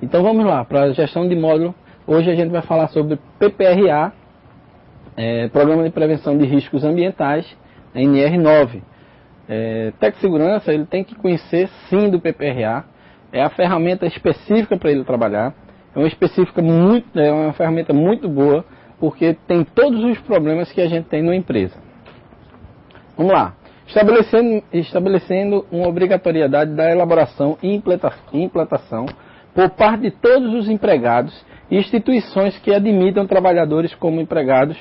Então vamos lá, para a gestão de módulo, hoje a gente vai falar sobre PPRA, Programa de Prevenção de Riscos Ambientais, NR9. Tecsegurança, ele tem que conhecer sim do PPRA, é a ferramenta específica para ele trabalhar, é uma ferramenta muito boa, porque tem todos os problemas que a gente tem numa empresa. Vamos lá. Estabelecendo uma obrigatoriedade da elaboração e implantação por parte de todos os empregados e instituições que admitam trabalhadores como empregados.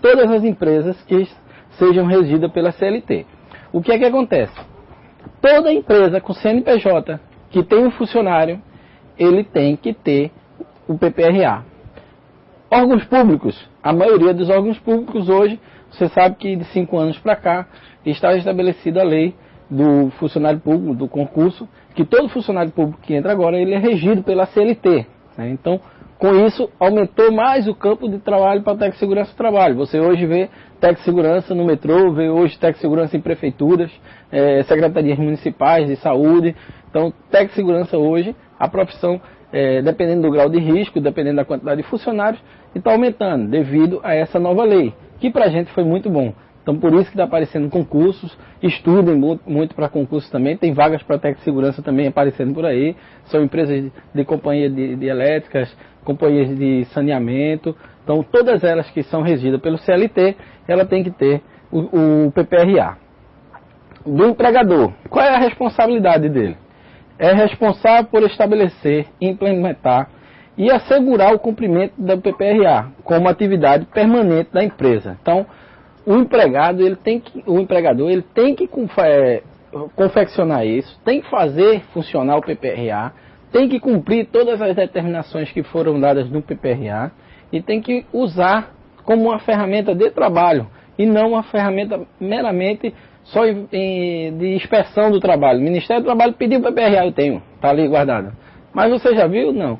Todas as empresas que sejam regidas pela CLT. O que é que acontece? Toda empresa com CNPJ que tem um funcionário, ele tem que ter o PPRA. Órgãos públicos, a maioria dos órgãos públicos hoje, você sabe que de 5 anos para cá, está estabelecida a lei do funcionário público, do concurso, que todo funcionário público que entra agora, ele é regido pela CLT. Né? Então, com isso, aumentou mais o campo de trabalho para a Tecsegurança do Trabalho. Você hoje vê Tecsegurança no metrô, vê hoje Tecsegurança em prefeituras, secretarias municipais de saúde. Então, Tecsegurança hoje, a profissão, dependendo do grau de risco, dependendo da quantidade de funcionários, está aumentando devido a essa nova lei, que para a gente foi muito bom. Então, por isso que está aparecendo concursos, estudem muito para concursos também, tem vagas para Tecsegurança também aparecendo por aí, são empresas de companhia de elétricas, companhias de saneamento, então todas elas que são regidas pelo CLT, ela tem que ter o PPRA. Do empregador, qual é a responsabilidade dele? É responsável por estabelecer, implementar e assegurar o cumprimento do PPRA como atividade permanente da empresa. Então, o empregador ele tem que confeccionar isso, tem que fazer funcionar o PPRA, tem que cumprir todas as determinações que foram dadas no PPRA e tem que usar como uma ferramenta de trabalho e não uma ferramenta meramente só de inspeção do trabalho. O Ministério do Trabalho pediu PPRA, eu tenho, está ali guardado. Mas você já viu? Não.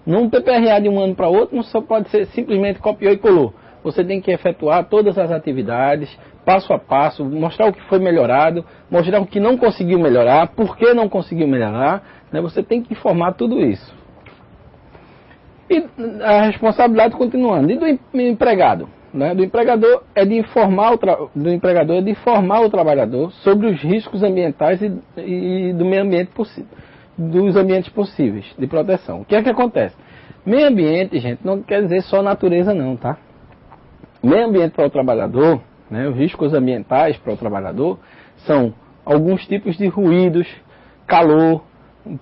Num PPRA de um ano para outro não só pode ser simplesmente copiou e colou. Você tem que efetuar todas as atividades, passo a passo, mostrar o que foi melhorado, mostrar o que não conseguiu melhorar, por que não conseguiu melhorar, né? Você tem que informar tudo isso. E a responsabilidade continuando. E do empregado? Né? Do empregador é de informar o trabalhador sobre os riscos ambientais e do meio ambiente dos ambientes possíveis de proteção. O que é que acontece? Meio ambiente, gente, não quer dizer só natureza não, tá? Meio ambiente para o trabalhador, né, os riscos ambientais para o trabalhador são alguns tipos de ruídos, calor,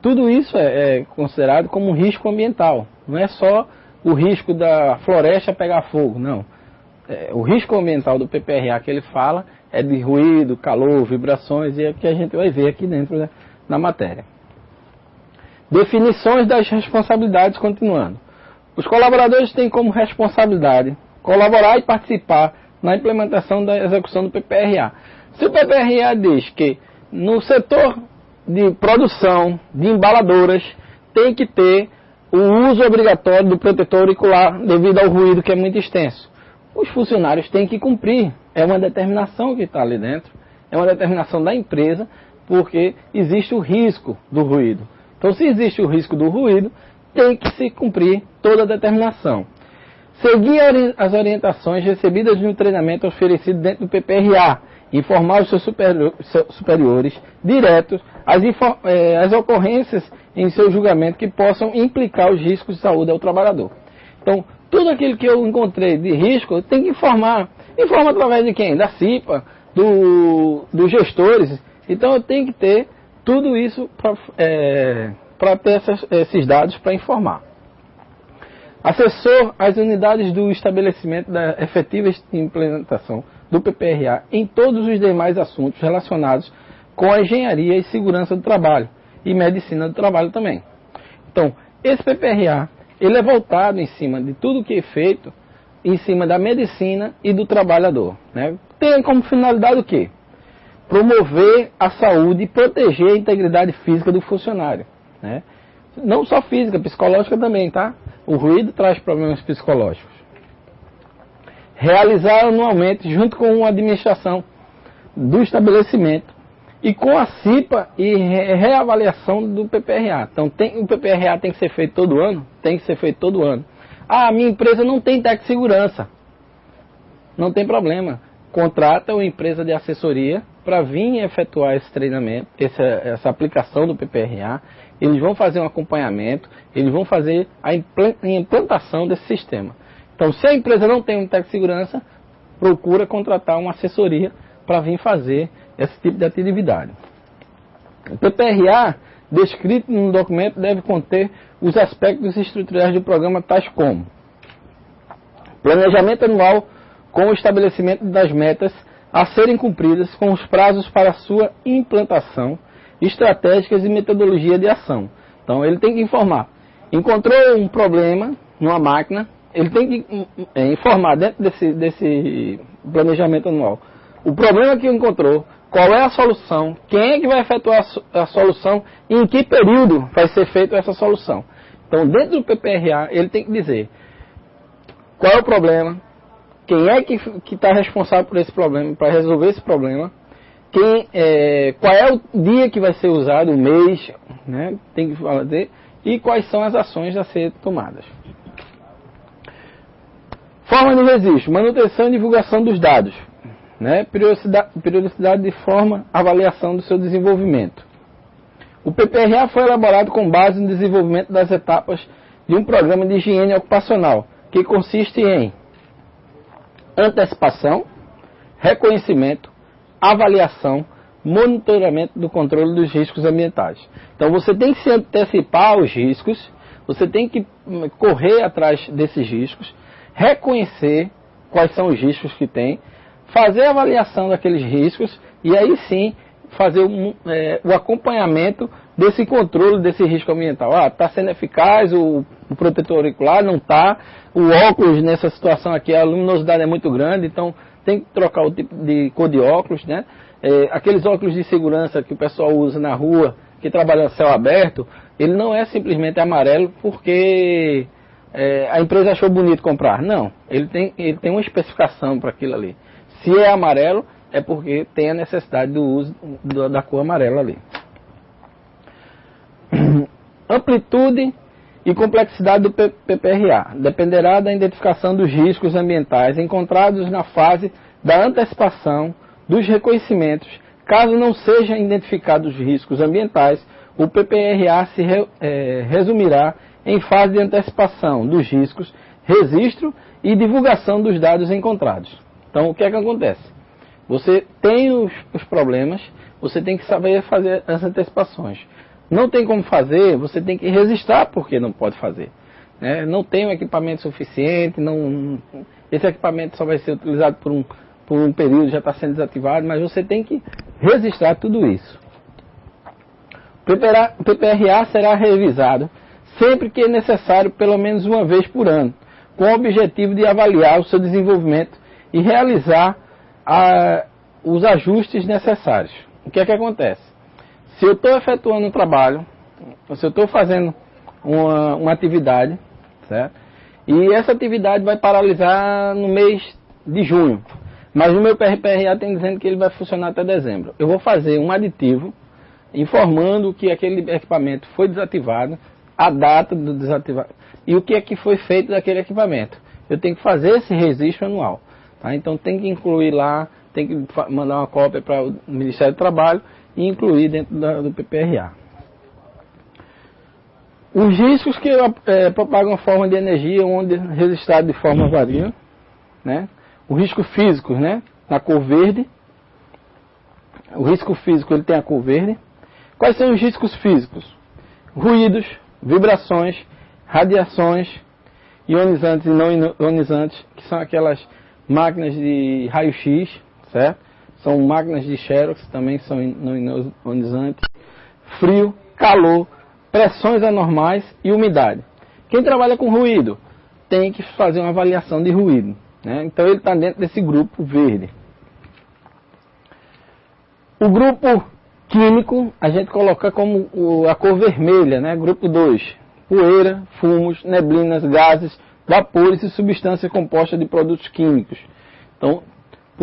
tudo isso é considerado como um risco ambiental. Não é só o risco da floresta pegar fogo, não. O risco ambiental do PPRA que ele fala é de ruído, calor, vibrações, e é o que a gente vai ver aqui dentro da matéria. Definições das responsabilidades continuando. Os colaboradores têm como responsabilidade colaborar e participar na implementação da execução do PPRA. Se o PPRA diz que no setor de produção de embaladoras tem que ter o uso obrigatório do protetor auricular devido ao ruído que é muito extenso, os funcionários têm que cumprir. É uma determinação que está ali dentro, é uma determinação da empresa, porque existe o risco do ruído. Então, se existe o risco do ruído, tem que se cumprir toda a determinação. Seguir as orientações recebidas no treinamento oferecido dentro do PPRA, informar os seus superiores diretos as ocorrências em seu julgamento que possam implicar os riscos de saúde ao trabalhador. Então, tudo aquilo que eu encontrei de risco, eu tenho que informar. Informa através de quem? Da CIPA, dos gestores. Então, eu tenho que ter tudo isso para ter esses dados para informar. Assessor às unidades do estabelecimento da efetiva implementação do PPRA em todos os demais assuntos relacionados com a engenharia e segurança do trabalho e medicina do trabalho também. Então, esse PPRA, ele é voltado em cima de tudo que é feito em cima da medicina e do trabalhador. Né? Tem como finalidade o quê? Promover a saúde e proteger a integridade física do funcionário. Né? Não só física, psicológica também, tá? O ruído traz problemas psicológicos. Realizar anualmente, junto com a administração do estabelecimento, e com a CIPA e reavaliação do PPRA. Então o PPRA tem que ser feito todo ano? Tem que ser feito todo ano. Ah, a minha empresa não tem técnico de segurança. Não tem problema. Contrata uma empresa de assessoria para vir efetuar esse treinamento, essa aplicação do PPRA. Eles vão fazer um acompanhamento, eles vão fazer a implantação desse sistema. Então, se a empresa não tem um técnico de segurança, procura contratar uma assessoria para vir fazer esse tipo de atividade. O PPRA, descrito no documento, deve conter os aspectos estruturais do programa, tais como planejamento anual com o estabelecimento das metas a serem cumpridas com os prazos para sua implantação, estratégicas e metodologia de ação. Então, ele tem que informar. Encontrou um problema numa máquina, ele tem que informar dentro desse planejamento anual o problema que encontrou, qual é a solução, quem é que vai efetuar a solução e em que período vai ser feita essa solução. Então, dentro do PPRA, ele tem que dizer qual é o problema, quem é que está responsável por esse problema, para resolver esse problema, qual é o dia que vai ser usado, o mês, né, tem que falar e quais são as ações a ser tomadas. Forma de registro, manutenção e divulgação dos dados, né, periodicidade de forma, avaliação do seu desenvolvimento. O PPRA foi elaborado com base no desenvolvimento das etapas de um programa de higiene ocupacional, que consiste em antecipação, reconhecimento, avaliação, monitoramento do controle dos riscos ambientais. Então você tem que se antecipar aos riscos, você tem que correr atrás desses riscos, reconhecer quais são os riscos que tem, fazer a avaliação daqueles riscos e aí sim fazer o acompanhamento desse controle desse risco ambiental. Está sendo eficaz o protetor auricular? Não está. O óculos nessa situação aqui, a luminosidade é muito grande, então tem que trocar o tipo de cor de óculos, né? Aqueles óculos de segurança que o pessoal usa na rua, que trabalha a céu aberto, ele não é simplesmente amarelo porque a empresa achou bonito comprar. Não, ele tem uma especificação para aquilo ali. Se é amarelo, é porque tem a necessidade do uso da cor amarela ali. Amplitude e complexidade do PPRA dependerá da identificação dos riscos ambientais encontrados na fase da antecipação dos reconhecimentos. Caso não sejam identificados os riscos ambientais, o PPRA se resumirá em fase de antecipação dos riscos, registro e divulgação dos dados encontrados. Então, o que é que acontece? Você tem os problemas, você tem que saber fazer as antecipações. Não tem como fazer, você tem que registrar porque não pode fazer. Né? Não tem um equipamento suficiente, esse equipamento só vai ser utilizado por um período, já está sendo desativado, mas você tem que registrar tudo isso. O PPRA será revisado sempre que é necessário, pelo menos uma vez por ano, com o objetivo de avaliar o seu desenvolvimento e realizar os ajustes necessários. O que é que acontece? Se eu estou efetuando um trabalho, se eu estou fazendo uma atividade, certo? E essa atividade vai paralisar no mês de junho, mas no meu PPRA tem dizendo que ele vai funcionar até dezembro. Eu vou fazer um aditivo informando que aquele equipamento foi desativado, a data do desativamento e o que é que foi feito daquele equipamento. Eu tenho que fazer esse registro anual. Tá? Então tem que incluir lá, tem que mandar uma cópia para o Ministério do Trabalho e incluir dentro do PPRA. Os riscos que propagam a forma de energia onde registrado de forma varia, né? O risco físico, né? Na cor verde. O risco físico ele tem a cor verde. Quais são os riscos físicos? Ruídos, vibrações, radiações, ionizantes e não ionizantes, que são aquelas máquinas de raio-x, certo? São máquinas de Xerox, também são não ionizantes. Frio, calor, pressões anormais e umidade. Quem trabalha com ruído tem que fazer uma avaliação de ruído, né? Então ele está dentro desse grupo verde. O grupo químico a gente coloca como a cor vermelha, né? Grupo 2, poeira, fumos, neblinas, gases, vapores e substâncias compostas de produtos químicos. Então,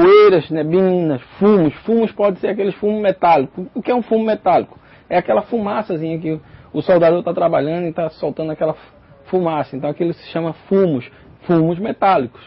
poeiras, neblinas, fumos. Fumos pode ser aqueles fumos metálicos. O que é um fumo metálico? É aquela fumaçazinha que o soldador está trabalhando e está soltando aquela fumaça. Então aquilo se chama fumos, fumos metálicos.